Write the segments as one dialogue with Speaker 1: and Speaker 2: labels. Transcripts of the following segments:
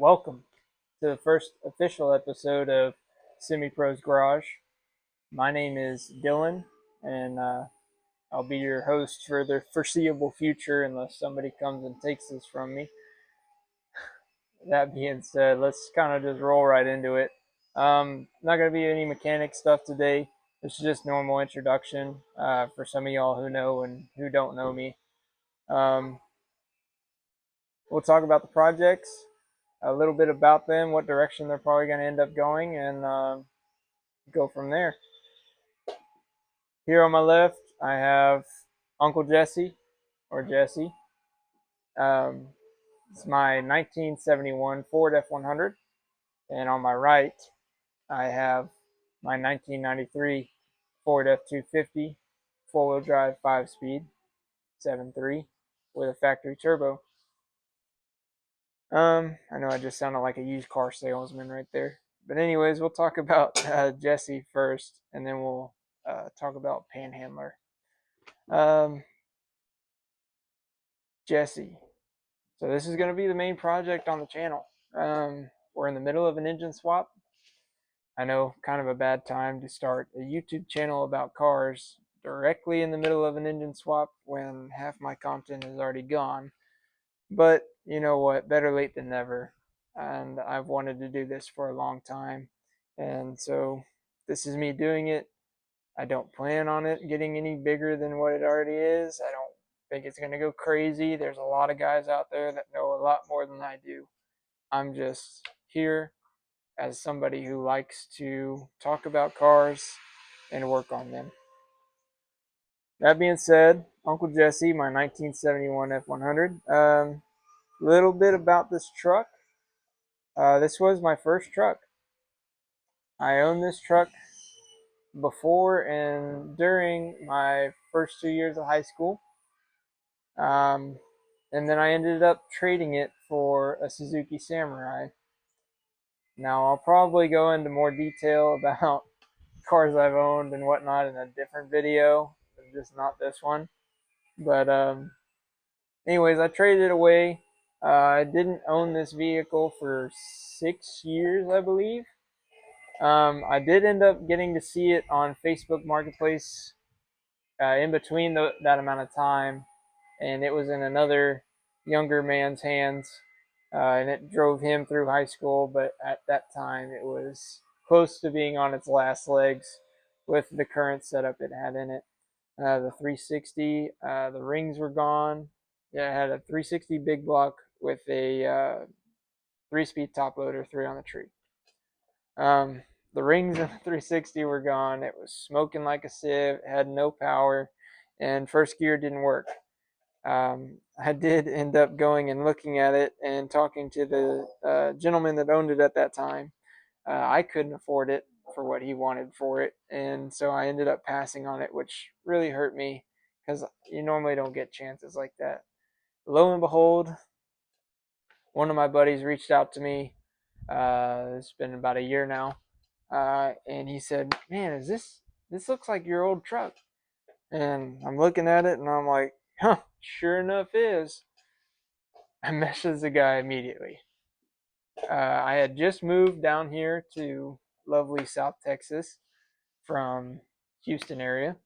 Speaker 1: welcome to the first official episode of SemiPro's Garage. My name is Dylan, and I'll be your host for the foreseeable future unless somebody comes and takes this from me. That being said, let's kind of just roll right into it. Not going to be any mechanic stuff today. This is just normal introduction for some of y'all who know and who don't know me. Um, we'll talk about the projects, a little bit about them, what direction they're probably going to end up going, and go from there. Here on my left, I have Uncle Jesse, or Jesse. It's my 1971 Ford F100. And on my right, I have my 1993 Ford F250 four-wheel drive 5-speed 7.3 with a factory turbo. I know I just sounded like a used car salesman right there. But anyways, we'll talk about Jesse first, and then we'll talk about Panhandler. Jesse. So this is going to be the main project on the channel. We're in the middle of an engine swap. I know, kind of a bad time to start a YouTube channel about cars directly in the middle of an engine swap when half my content is already gone. But you know what? Better late than never. And I've wanted to do this for a long time. And so this is me doing it. I don't plan on it getting any bigger than what it already is. I don't think it's going to go crazy. There's a lot of guys out there that know a lot more than I do. I'm just here as somebody who likes to talk about cars and work on them. That being said, Uncle Jesse, my 1971 F100. Little bit about this truck. This was my first truck. I owned this truck before and during my first 2 years of high school. And then I ended up trading it for a Suzuki Samurai. Now, I'll probably go into more detail about cars I've owned and whatnot in a different video, just not this one. But anyways, I traded it away. I didn't own this vehicle for 6 years, I believe. I did end up getting to see it on Facebook Marketplace in between that amount of time, and it was in another younger man's hands, and it drove him through high school, but at that time it was close to being on its last legs with the current setup it had in it. The 360, the rings were gone. Yeah, it had a 360 big block with a 3-speed top loader, 3 on the tree. The rings of the 360 were gone. It was smoking like a sieve. It had no power, and first gear didn't work. I did end up going and looking at it and talking to the gentleman that owned it at that time. I couldn't afford it for what he wanted for it, and so I ended up passing on it, which really hurt me because you normally don't get chances like that. Lo and behold, one of my buddies reached out to me. It's been about a year now, and he said, "Man, is this looks like your old truck?" And I'm looking at it, and I'm like, "Huh, sure enough is." I messaged the guy immediately. I had just moved down here to lovely South Texas from Houston area,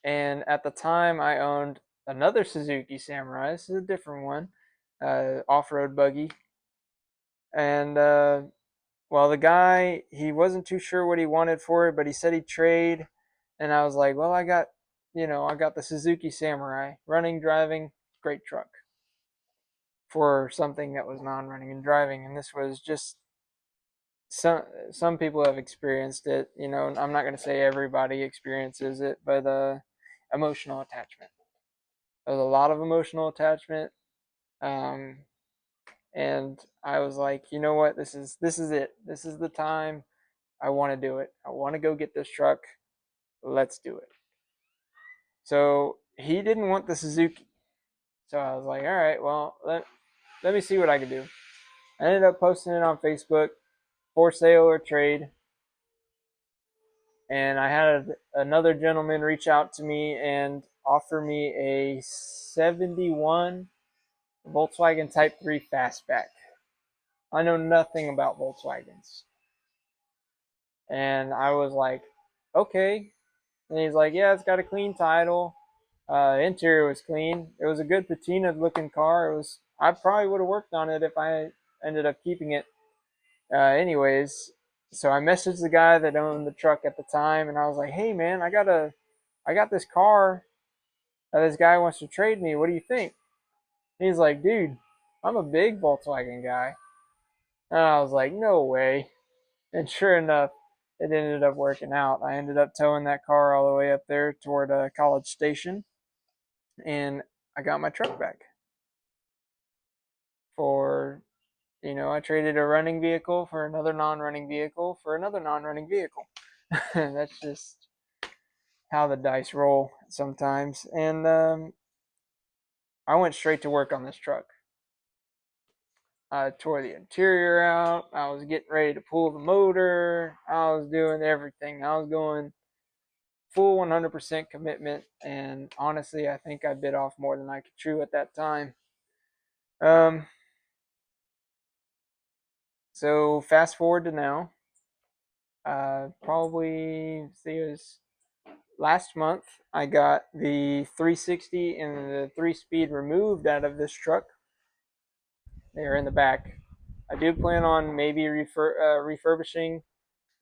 Speaker 1: and at the time I owned another Suzuki Samurai. This is a different one, off-road buggy, and well, the guy, he wasn't too sure what he wanted for it, but he said he'd trade, and I was like, well, I got the Suzuki Samurai, running, driving, great truck for something that was non-running and driving, and this was just some people have experienced it. I'm not going to say everybody experiences it, but emotional attachment. There's a lot of emotional attachment, and I was like, you know what, this is it. This is the time. I want to do it. I want to go get this truck. Let's do it. So he didn't want the Suzuki, so I was like, all right, well, let me see what I can do. I ended up posting it on Facebook, for sale or trade. And I had another gentleman reach out to me and offer me a 71 Volkswagen Type 3 Fastback. I know nothing about Volkswagens. And I was like, okay. And he's like, yeah, it's got a clean title. Interior was clean. It was a good patina looking car. It was. I probably would have worked on it if I ended up keeping it. Anyways, so I messaged the guy that owned the truck at the time, and I was like, hey man, I got this car that this guy wants to trade me. What do you think? He's like, dude, I'm a big Volkswagen guy. And I was like, no way. And sure enough, it ended up working out. I ended up towing that car all the way up there toward College Station, and I got my truck back for, I traded a running vehicle for another non-running vehicle for another non-running vehicle. That's just how the dice roll sometimes. And I went straight to work on this truck. I tore the interior out. I was getting ready to pull the motor. I was doing everything. I was going full 100% commitment. And honestly, I think I bit off more than I could chew at that time. Um, so fast forward to now. Probably see it was last month. I got the 360 and the 3-speed removed out of this truck. They are in the back. I do plan on maybe refurbishing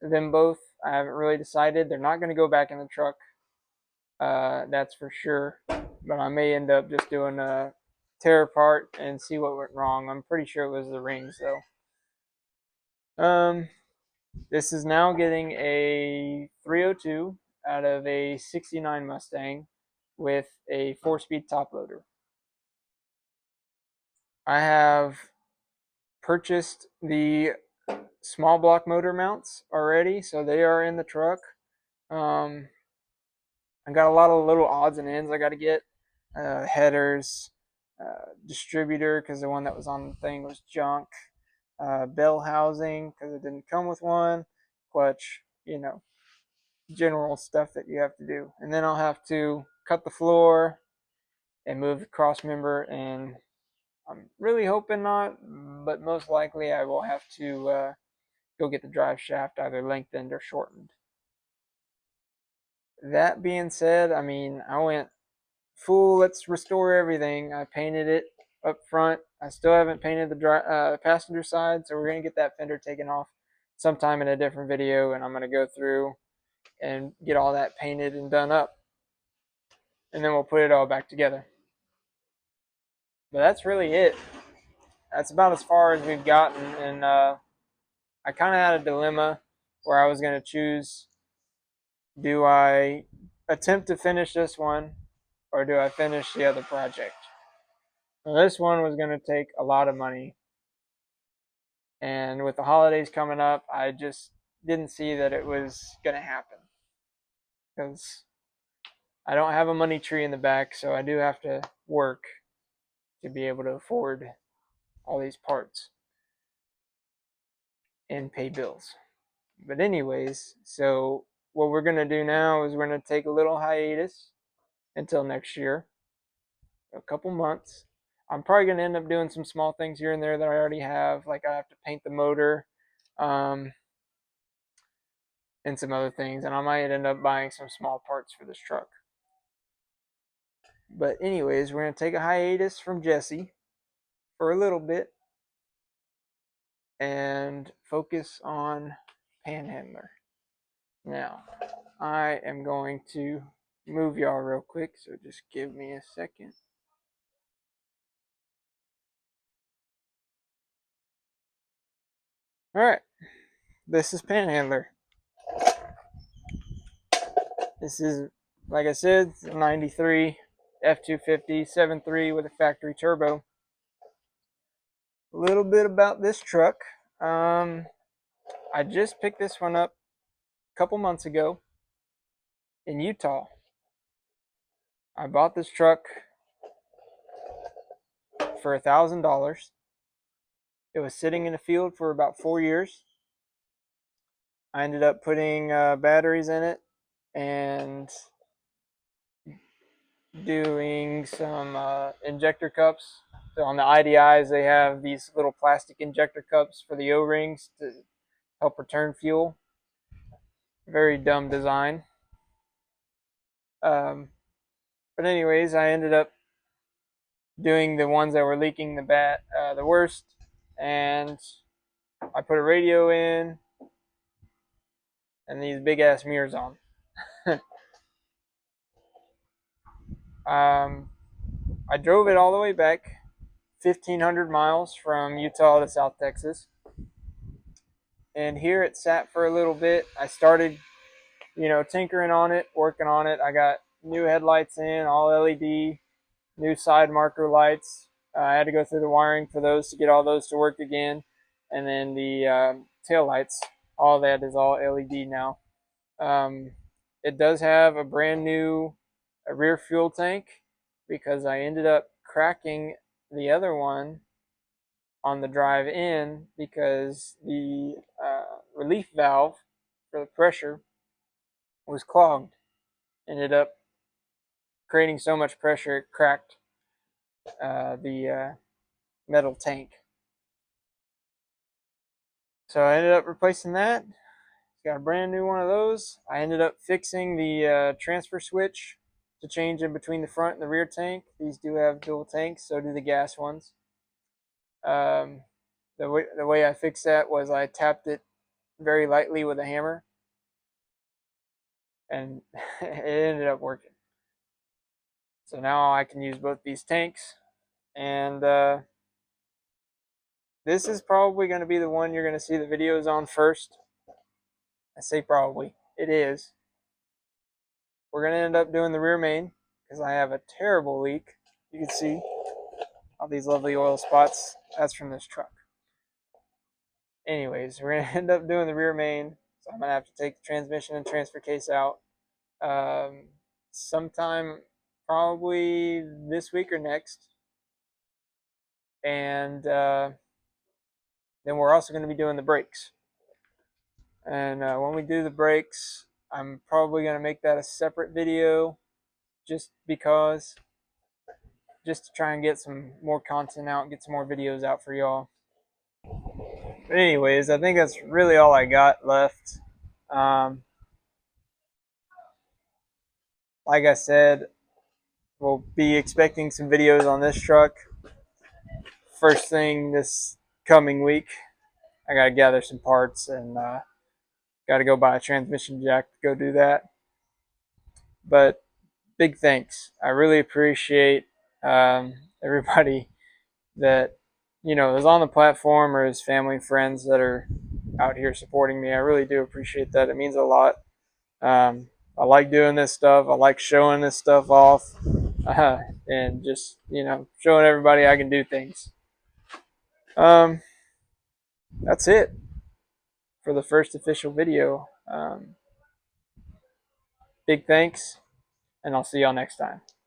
Speaker 1: them both. I haven't really decided. They're not going to go back in the truck. That's for sure. But I may end up just doing a tear apart and see what went wrong. I'm pretty sure it was the rings though. This is now getting a 302 out of a 69 Mustang with a 4-speed top loader. I have purchased the small block motor mounts already, so they are in the truck. Um, I got a lot of little odds and ends I got to get. Headers, distributor, because the one that was on the thing was junk. Bell housing, because it didn't come with one. Clutch, general stuff that you have to do. And then I'll have to cut the floor and move the cross member. And I'm really hoping not, but most likely I will have to go get the drive shaft either lengthened or shortened. That being said, I mean, I went full, let's restore everything. I painted it up front. I still haven't painted the passenger side, so we're going to get that fender taken off sometime in a different video, and I'm going to go through and get all that painted and done up, and then we'll put it all back together. But that's really it. That's about as far as we've gotten, and I kind of had a dilemma where I was going to choose, do I attempt to finish this one or do I finish the other project? Now, this one was going to take a lot of money, and with the holidays coming up, I just didn't see that it was going to happen because I don't have a money tree in the back, so I do have to work to be able to afford all these parts and pay bills. But anyways, so what we're going to do now is we're going to take a little hiatus until next year, a couple months. I'm probably going to end up doing some small things here and there that I already have, like I have to paint the motor, um, and some other things, and I might end up buying some small parts for this truck. But anyways, we're going to take a hiatus from Jesse for a little bit and focus on Panhandler. Now, I am going to move y'all real quick, so just give me a second. Alright, this is Panhandler. This is, like I said, a 93 F250 7.3 with a factory turbo. A little bit about this truck. I just picked this one up a couple months ago in Utah. I bought this truck for $1,000. It was sitting in the field for about 4 years. I ended up putting batteries in it and doing some injector cups. So on the IDIs, they have these little plastic injector cups for the O-rings to help return fuel. Very dumb design. Um, but anyways, I ended up doing the ones that were leaking the worst, and I put a radio in and these big ass mirrors on. um, I drove it all the way back, 1,500 miles from Utah to South Texas, and here it sat for a little bit. I started, tinkering on it, working on it. I got new headlights in, all LED, new side marker lights. I had to go through the wiring for those to get all those to work again, and then the tail lights. All that is all LED now. Um, it does have a brand new rear fuel tank because I ended up cracking the other one on the drive in because the relief valve for the pressure was clogged. Ended up creating so much pressure it cracked the metal tank. So I ended up replacing that. Got a brand new one of those. I ended up fixing the transfer switch to change in between the front and the rear tank. These do have dual tanks, so do the gas ones. Um, the way I fixed that was I tapped it very lightly with a hammer, and it ended up working. So now I can use both these tanks, and this is probably going to be the one you're going to see the videos on first. I say probably. It is. We're going to end up doing the rear main because I have a terrible leak. You can see all these lovely oil spots. That's from this truck. Anyways, we're going to end up doing the rear main. So I'm going to have to take the transmission and transfer case out sometime probably this week or next. And then we're also going to be doing the brakes. And when we do the brakes, I'm probably going to make that a separate video just because, just to try and get some more content out, get some more videos out for y'all. But anyways, I think that's really all I got left. Like I said, we'll be expecting some videos on this truck first thing this coming week. I got to gather some parts and got to go buy a transmission jack to go do that. But big thanks. I really appreciate everybody that is on the platform or his family and friends that are out here supporting me. I really do appreciate that. It means a lot. I like doing this stuff. I like showing this stuff off and just showing everybody I can do things. That's it for the first official video. Big thanks, and I'll see y'all next time.